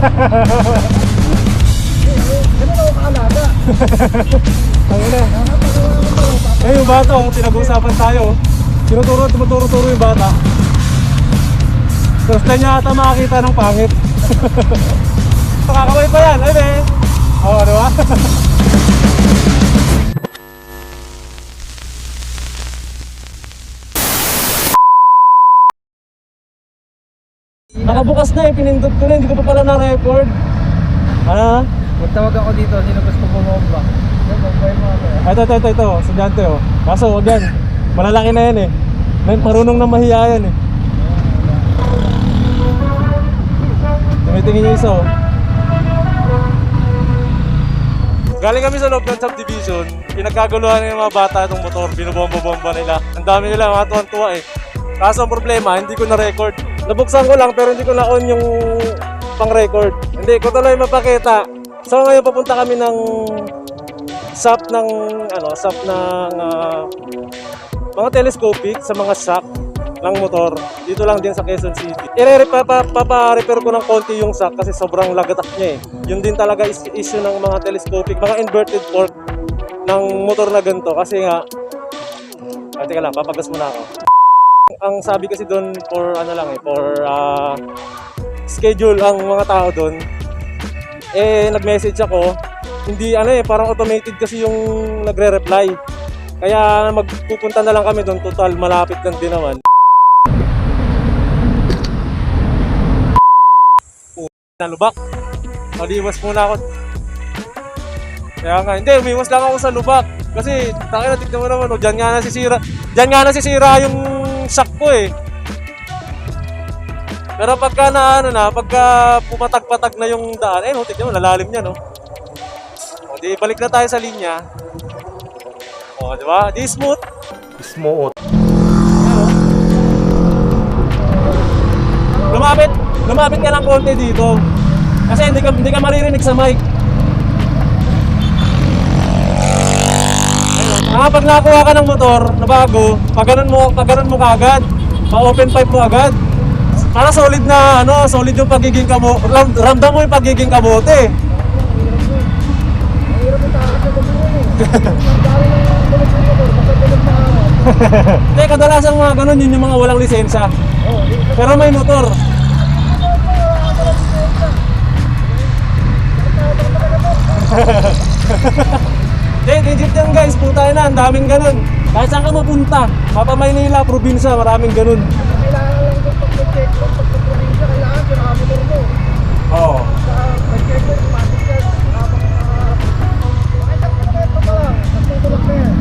Ano na ako kaalaga? Ang ina. Eh yung bata, pinag-uusapan tayo. Tumuturo yung bata. First time niya ata makakita ng pangit. Kakakaway pa yan, ay be. Oo, ano ba? Nakabukas na eh, pinindot ko na, hindi ko pa pala na-record. Ano? Magtawag ako dito, sino gusto bumomba? Bombay mo ako. Ito, estudyante oh. Kaso wag yan, malalaki na yan eh. Marunong na mahiya yan eh. Tumitingin yung isa oh. Galing kami sa loob ng subdivision, pinagkaguluhan ng mga bata itong motor, binubomba-bomba nila. Ang dami nila, mga tuwan-tuwa eh. Kaso ang problema, hindi ko na-record. Nabuksan ko lang pero hindi ko na-on yung pang-record. Hindi ko tuloy mapakita. So ngayon papunta kami ng shop ng mga telescopic sa mga shop ng motor. Dito lang din sa Quezon City. Papa-repair ko ng konti yung shock kasi sobrang lagatak niya eh. Yun din talaga issue ng mga telescopic, mga inverted fork ng motor na ganito kasi nga teka lang, papagas muna ako. Ang sabi kasi doon for schedule ang mga tao doon. Eh nag-message ako, hindi parang automated kasi yung nagre-reply. Kaya magpupunta na lang kami doon, total malapit lang din naman. Lubak. Maliwas muna ako. Kaya nga, hindi, umiwas lang ako sa lubak. Kasi, takina, tignan mo naman, dyan nga nasisira yung shock ko eh. Pero pagka pagka pumatag-patag na yung daan, tignan mo, lalalim niya, no? O, di, balik na tayo sa linya. O, di ba? Di smooth. Smooth. Lumapit ka ng konti dito. Kasi hindi ka maririnig sa mic. Pag nakakuha ka ng motor na bago, pag ganun mo kagad, pa-open pipe mo agad. Para solid na solid yung pagiging kamote. Ramdam mo yung pagiging kamote. Hindi, kadalasan mga ganun, yun yung mga walang lisensya. Pero may motor. Legit yan guys, puta na, ang daming ganun. Kahit saan ka mapunta, Mapa Maynila, probinsya, maraming ganun. Kailangan lang doon pag-check ko, pag-probinsya, kailangan pinakamotor mo. Oo. Pag-check ko, matik ka, makita ko na ito pa lang, nagtutulak na yan.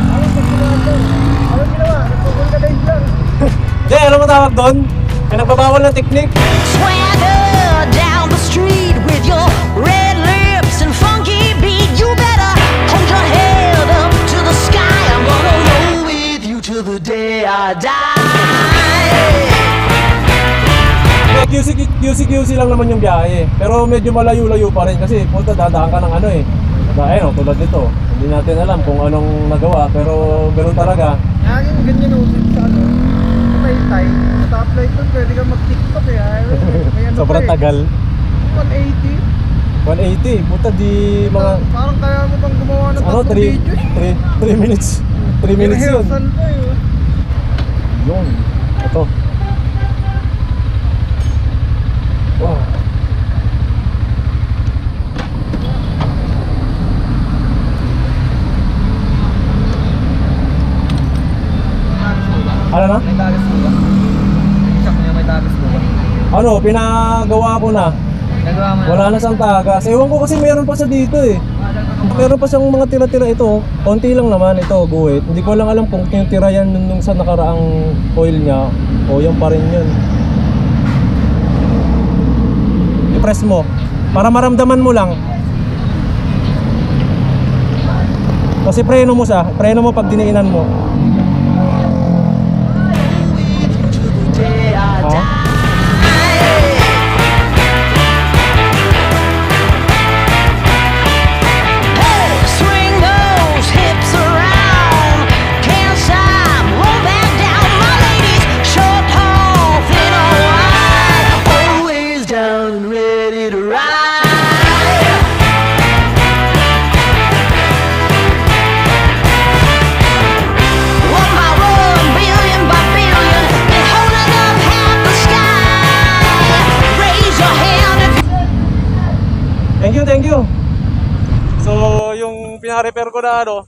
Anong pagtulak doon? Anong ginawa? Nagtutulak lang. Hindi, alam mo tawag doon? Pinagbabawal ng teknik. Swagger down the street with your red lips and funky beat. You better hold your head up to the sky. I'm gonna roll with you till the day I die. QC lang naman yung biyahe. Pero medyo malayo-layo pa rin kasi punta dadaan ka ng Ayun, tulad nito. Hindi natin alam kung anong nagawa pero ganoon talaga. Laging ganyan usip sa Taytay. Sa top light doon, pwede ka mag-tiktok eh. Sobrang tagal. 180. 180, puta di mga... Parang kaya mo pang gumawa ng tatlong video eh. 3 minutes. 3 minutes yun. Rehearsal pa eh. Yun. Ito. Wow. Ano na? May tagas mo ba? Isak niya may tagas mo ba? Pinagawa ko na. Nagawa mo na? Wala na siyang tagas. Ewan ko kasi meron pa siya dito eh. Meron pa siyang mga tira-tira ito. Konti lang naman ito, guhit. Hindi ko lang alam kung yung tira yan nung sa nakaraang oil niya o yung pa rin yun. I-press mo. Para maramdaman mo lang. Kasi preno mo siya. Preno mo pag diniinan mo. na-repair ko na ano,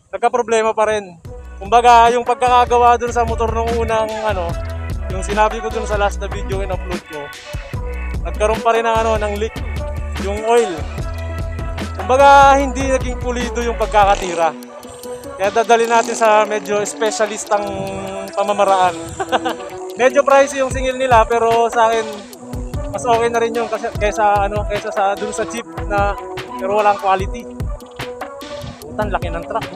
nagka-problema pa rin. Kumbaga, yung pagkakagawa dun sa motor nung unang ano, yung sinabi ko dun sa last na video in-upload ko, nagkaroon pa rin ng ano, ng leak, yung oil. Kumbaga, hindi naging pulido yung pagkakatira. Kaya dadali natin sa medyo specialistang pamamaraan. Medyo pricey yung singil nila, pero sa akin, mas okay na rin yung kaysa sa dun sa cheap na pero walang quality. Putan, laki ng truck.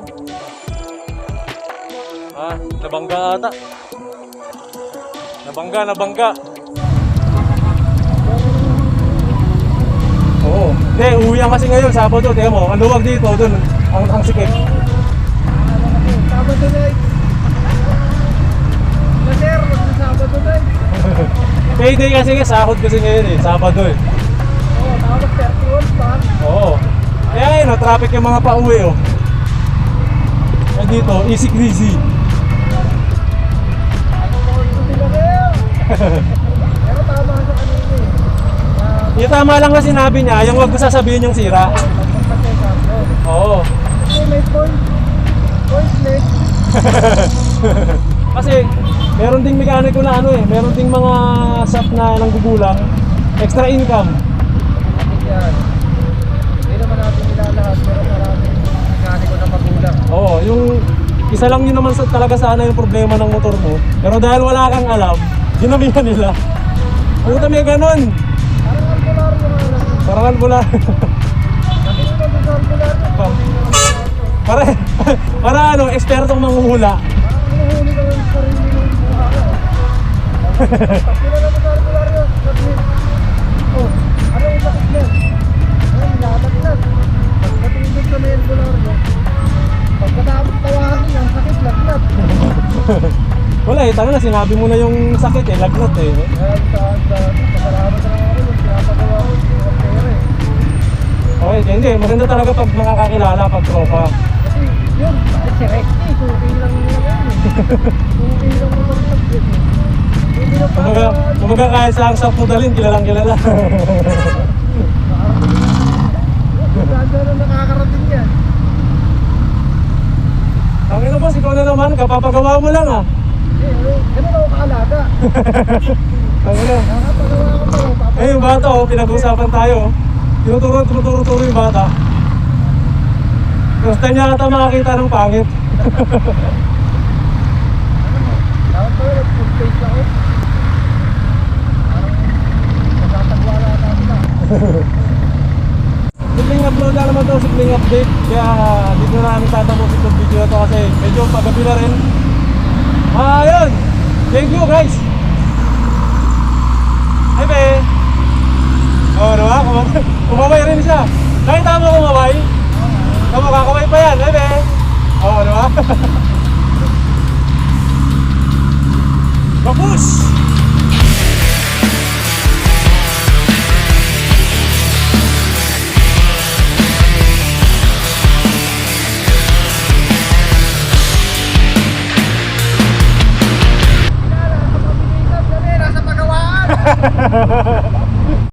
Oh. Nabangga ata. Nabangga. Oo. Hindi, uwi yan kasi ngayon, Sabado. Tingnan mo, ang luwag dito, dun, ang sikip. Sabado night. Sir, Sabado night. Payday kasi nga, sahod kasi ngayon eh, Sabado eh. Oo, tapos 31 pa. Oo. Kaya yun, traffic yung mga pauwi oh. Kaya dito, easy greasy. Pero tama sa kanina eh. Yung tama lang na sinabi niya, yung wag ko sasabihin yung sira. Oo. Kasi may pointless. Kasi meron ding mekaniko na ano eh, meron ding mga shop na nanggugulang, extra income. Yan. Hindi naman natin nilalahat pero maraming mekaniko na magulang. Oo, yung isa lang yun naman talaga sana yung problema ng motor mo. Pero dahil wala kang alam, ginamihan nila. Puta may ganun. Parang albularyo nga lang. Parang wala. Kasi ito sa albularyo. Para ano, ekspertong manghuhula. Parang nahuhuli ka ng sarili ng buha ka. Pag kilala mo sa albularyo, sabihin, oh, ano yung sakit yan? Ayun, lalagnat. Pagkatulog sa may albularyo, pagkatapos tawahin, ang sakit, lagnat. Wala eh, tanga na, sinabi mo na yung sakit eh, lagnat eh. Kaya pasalamat na lang ako yung pinapagawa ko, yung pera eh. Okay, hindi, maganda talaga pag makakakilala, pag tropa. Kasi yun, si Rexy, suki lang yun eh. Suki lang mo lang subject eh. Hindi na pa. Kumbaga kahit sa ang shop mo dalhin, kilalang kilala. Ganda na nakakarating yan. Ang ina boss, ikaw na naman, kapapagawa mo lang ah. Ganun ako kaalaga. Ang ina. Nakapagawa ko pa lang. Eh yung bata oh, pinag-usapan tayo. Tinuturo yung bata. First time niya ata makakita ng pangit. Dapat pa yun, full face ako. Parang nagtatagwala natin na. Simpleng upload lang naman to, simpleng update. Kaya dito na namin tatapos itong video na to kasi medyo pagabi na rin. Ayun! Thank you guys! Hi be! Oh, diba? Kumabay rin siya. Nakita mo kumabay? Kakamay pa yan, hi be! Oh, diba? Kapus! Nasa pagawaan!